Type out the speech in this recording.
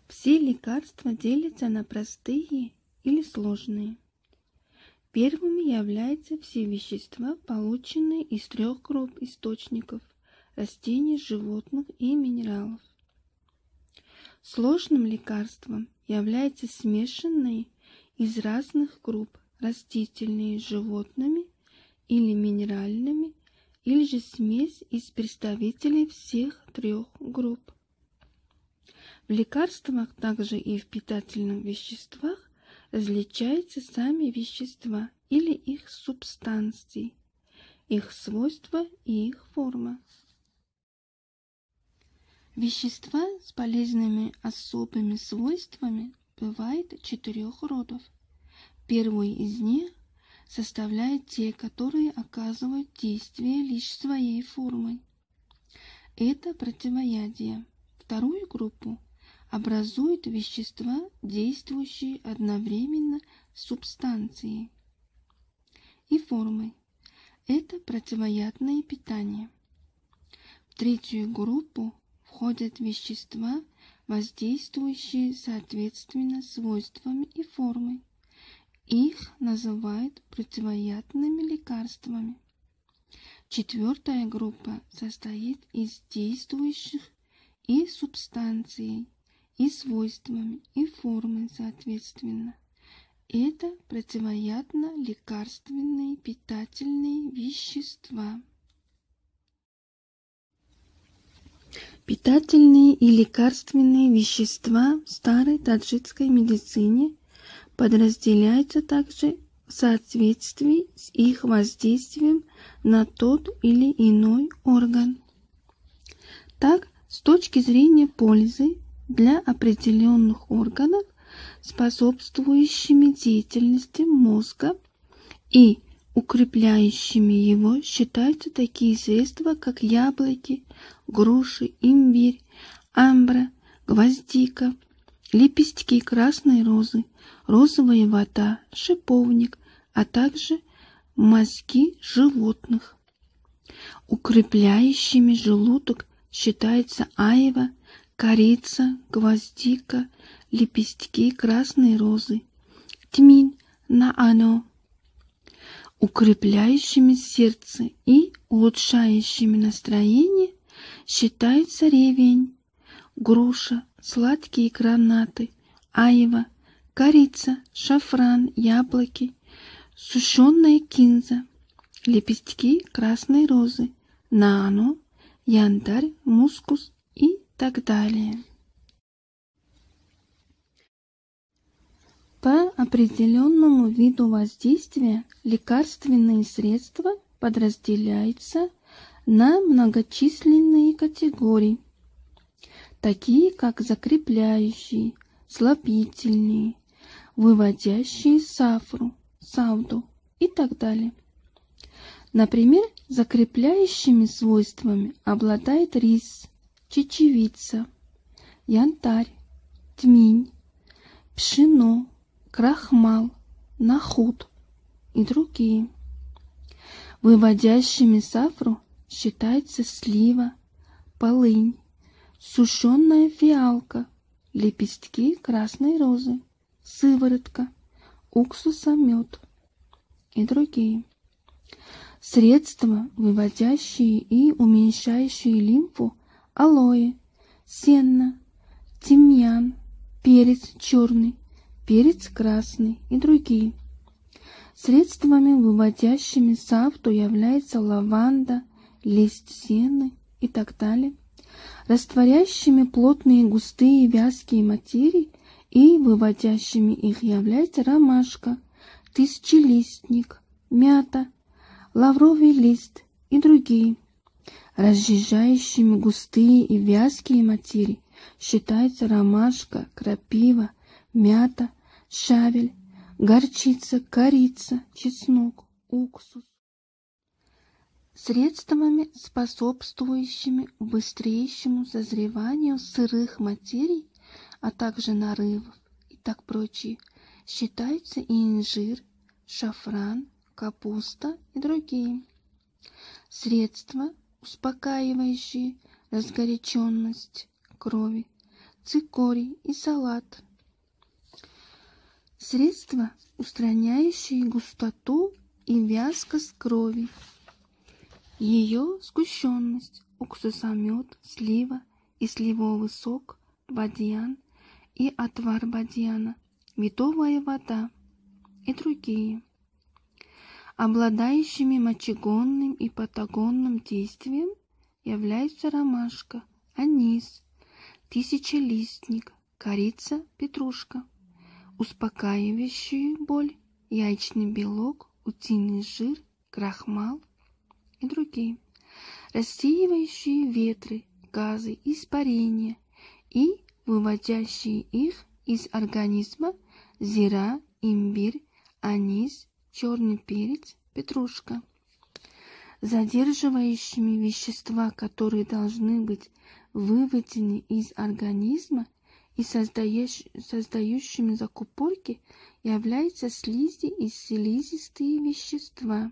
Все лекарства делятся на простые или сложные. Первыми являются все вещества, полученные из 3 групп источников – растений, животных и минералов. Сложным лекарством являются смешанные из разных групп растительные с животными или минеральными, или же смесь из представителей всех 3 групп. В лекарствах, также и в питательных веществах, различаются сами вещества или их субстанции, их свойства и их форма. Вещества с полезными особыми свойствами бывает 4 родов. Первый из них составляют те, которые оказывают действие лишь своей формой. Это противоядие. Вторую группу образуют вещества, действующие одновременно с субстанцией и формой. Это противоядное питание. В третью группу входят вещества, воздействующие соответственно свойствами и формой. Их называют противоядными лекарствами. Четвертая группа состоит из действующих и субстанцией, и свойствами, и формой соответственно. Это противоядно-лекарственные питательные вещества. Питательные и лекарственные вещества в старой таджикской медицине подразделяются также в соответствии с их воздействием на тот или иной орган. Так, с точки зрения пользы для определенных органов, способствующими деятельности мозга и укрепляющими его, считаются такие средства, как яблоки, груши, имбирь, амбра, гвоздика, лепестки красной розы, розовая вода, шиповник, а также мозги животных. Укрепляющими желудок считаются айва, корица, гвоздика, лепестки красной розы, тмин, наано. Укрепляющими сердце и улучшающими настроение считаются ревень, груша, сладкие гранаты, айва, корица, шафран, яблоки, сушеная кинза, лепестки красной розы, наано, янтарь, мускус и так далее. По определенному виду воздействия лекарственные средства подразделяются на многочисленные категории, такие как закрепляющие, слабительные, выводящие сафру, сауду и так далее. Например, закрепляющими свойствами обладает рис, чечевица, янтарь, тминь, пшено, крахмал, нахут и другие. Выводящими сафру считается слива, полынь, сушеная фиалка, лепестки красной розы, сыворотка, уксусомет и другие. Средства, выводящие и уменьшающие лимфу, алоэ, сенна, тимьян, перец черный, перец красный и другие. Средствами, выводящими сафту, являются лаванда, лист сены и так далее. Растворяющими плотные, густые, вязкие материи и выводящими их являются ромашка, тысячелистник, мята, лавровый лист и другие. Разжижающими густые и вязкие материи считаются ромашка, крапива, мята, шавель, горчица, корица, чеснок, уксус. Средствами, способствующими быстрейшему созреванию сырых материй, а также нарывов и так прочее, считаются и инжир, шафран, капуста и другие. Средства, успокаивающие разгоряченность крови, цикорий и салат. Средства, устраняющие густоту и вязкость крови. Ее сгущенность, уксусомет, слива и сливовый сок, бадьян и отвар бадьяна, медовая вода и другие. Обладающими мочегонным и патагонным действием являются ромашка, анис, тысячелистник, корица, петрушка, успокаивающие боль, яичный белок, утиный жир, крахмал и другие, рассеивающие ветры, газы, испарения и выводящие их из организма зира, имбирь, анис, черный перец, петрушка, задерживающими вещества, которые должны быть выведены из организма и создающими закупорки, являются слизи и слизистые вещества.